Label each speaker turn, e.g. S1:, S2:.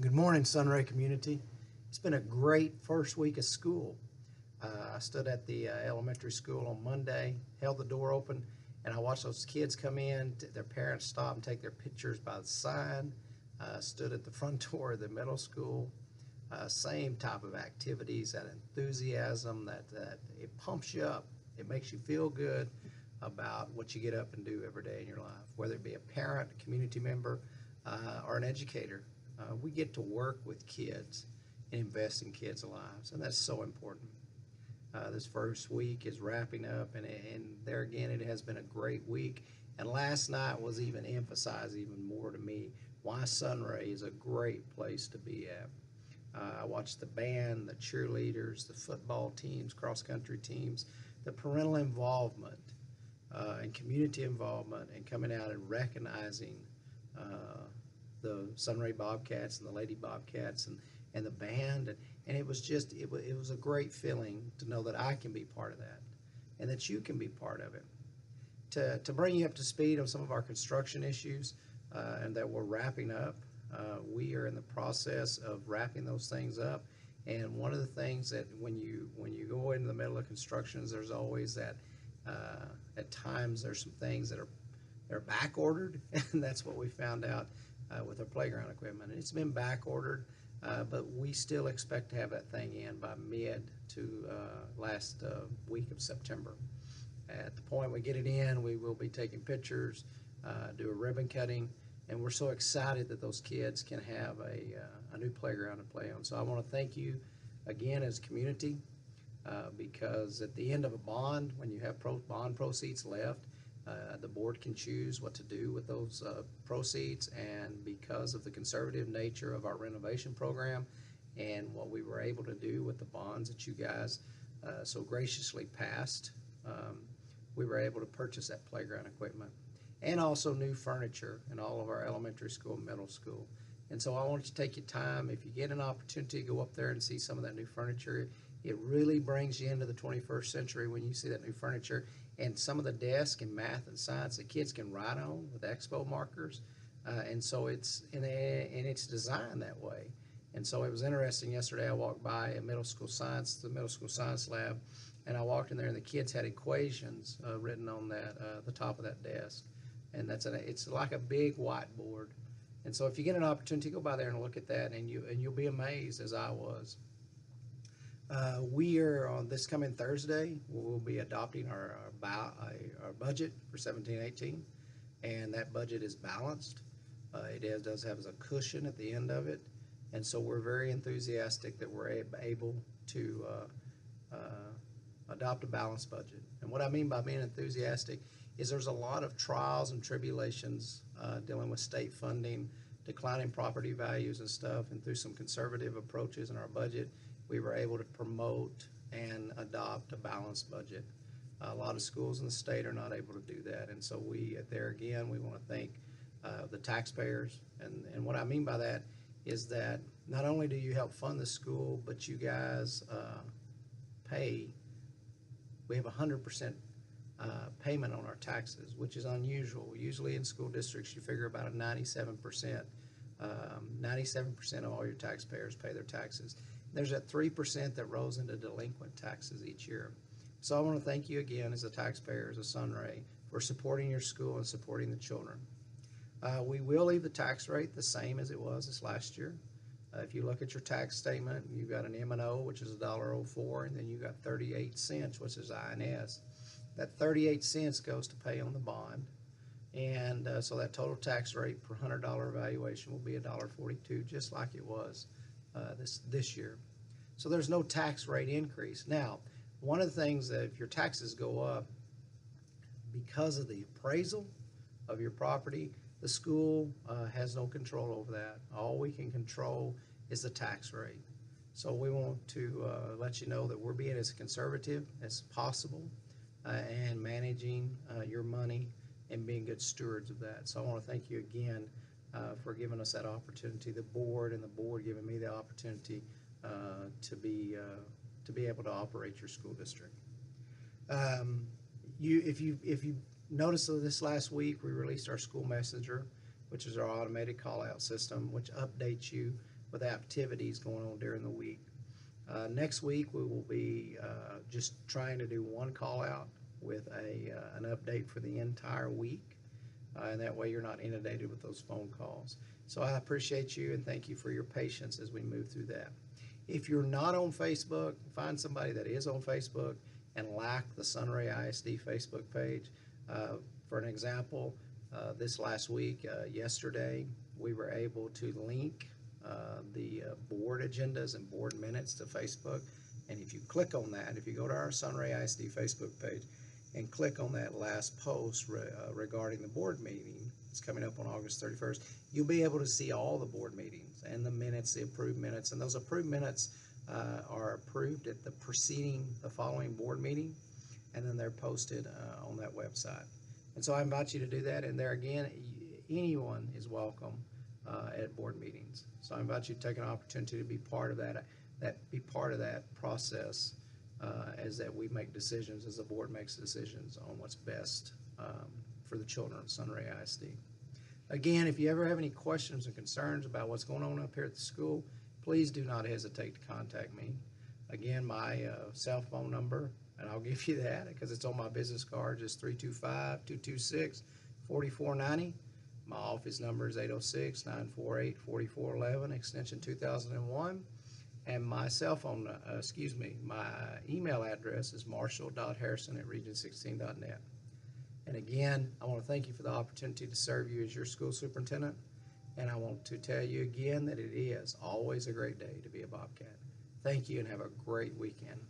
S1: Good morning, Sunray community. It's been a great first week of school. I stood at the elementary school on Monday, held the door open, and I watched those kids come in. Their parents stop and take their pictures by the sign. Stood at the front door of the middle school. Same type of activities, that enthusiasm, that it pumps you up. It makes you feel good about what you get up and do every day in your life, whether it be a parent, a community member, or an educator. We get to work with kids and invest in kids' lives, and that's so important. This first week is wrapping up, and there again, it has been a great week. And last night was even emphasized even more to me why Sunray is a great place to be at. I watched the band, the cheerleaders, the football teams, cross country teams, the parental involvement and community involvement, and coming out and recognizing uh, the Sunray Bobcats and the Lady Bobcats and the band. And it was just, it was a great feeling to know that I can be part of that and that you can be part of it. To bring you up to speed on some of our construction issues and that we're wrapping up, we are in the process of wrapping those things up. And one of the things that when you go into the middle of constructions, there's always that at times there's some things that are they're back ordered, and that's what we found out with our playground equipment. And it's been back ordered, but we still expect to have that thing in by mid to last week of September. At the point we get it in, we will be taking pictures, do a ribbon cutting, and we're so excited that those kids can have a new playground to play on. So I want to thank you again as a community because at the end of a bond, when you have bond proceeds left, the board can choose what to do with those proceeds. And because of the conservative nature of our renovation program and what we were able to do with the bonds that you guys so graciously passed, we were able to purchase that playground equipment and also new furniture in all of our elementary school and middle school. And so I want you to take your time. If you get an opportunity to go up there and see some of that new furniture, it really brings you into the 21st century when you see that new furniture and some of the desks in math and science that kids can write on with expo markers. And so it's designed that way. And so it was interesting. Yesterday I walked by a middle school science, the middle school science lab, and I walked in there and the kids had equations written on the top of that desk. And it's like a big whiteboard. And so if you get an opportunity, go by there and look at that, and you'll be amazed as I was. We are on this coming Thursday. We'll be adopting our budget for 17-18, and that budget is balanced. Does have a cushion at the end of it, and so we're very enthusiastic that we're able to adopt a balanced budget. And what I mean by being enthusiastic is there's a lot of trials and tribulations dealing with state funding, declining property values and stuff, and through some conservative approaches in our budget, we were able to promote and adopt a balanced budget. A lot of schools in the state are not able to do that, and so we want to thank the taxpayers. And what I mean by that is that not only do you help fund the school, but you guys pay. We have 100% payment on our taxes, which is unusual. Usually in school districts, you figure about a 97%. 97% of all your taxpayers pay their taxes. There's that 3% that rolls into delinquent taxes each year. So I want to thank you again as a taxpayer, as a Sunray, for supporting your school and supporting the children. We will leave the tax rate the same as it was this last year. If you look at your tax statement, you've got an M&O, which is $1.04, and then you got 38 cents, which is INS. That 38 cents goes to pay on the bond, and so that total tax rate per $100 valuation will be $1.42, just like it was this year. So there's no tax rate increase. Now, one of the things that if your taxes go up because of the appraisal of your property, the school has no control over that. All we can control is the tax rate. So we want to let you know that we're being as conservative as possible and managing your money and being good stewards of that. So I want to thank you again for giving us that opportunity, the board giving me the opportunity to be able to operate your school district. If you noticed this last week, we released our school messenger, which is our automated call out system, which updates you with activities going on during the week. Next week, we will be just trying to do one call out with an update for the entire week. And that way you're not inundated with those phone calls. So I appreciate you and thank you for your patience as we move through that. If you're not on Facebook, find somebody that is on Facebook and like the Sunray ISD Facebook page. For an example, this last week, yesterday, we were able to link the board agendas and board minutes to Facebook. And if you click on that, if you go to our Sunray ISD Facebook page and click on that last post regarding the board meeting, it's coming up on August 31st, you'll be able to see all the board meetings and the minutes, the approved minutes. And those approved minutes are approved at the following board meeting, and then they're posted on that website. And so I invite you to do that. And there again, anyone is welcome at board meetings. So I invite you to take an opportunity to be part of that process as that we make decisions, as the board makes decisions on what's best for the children of Sunray ISD. Again, if you ever have any questions or concerns about what's going on up here at the school, please do not hesitate to contact me. Again, my cell phone number, and I'll give you that because it's on my business card, is 325-226-4490. My office number is 806-948-4411, extension 2001. And my my email address is marshall.harrison@region16.net. And again, I want to thank you for the opportunity to serve you as your school superintendent. And I want to tell you again that it is always a great day to be a Bobcat. Thank you and have a great weekend.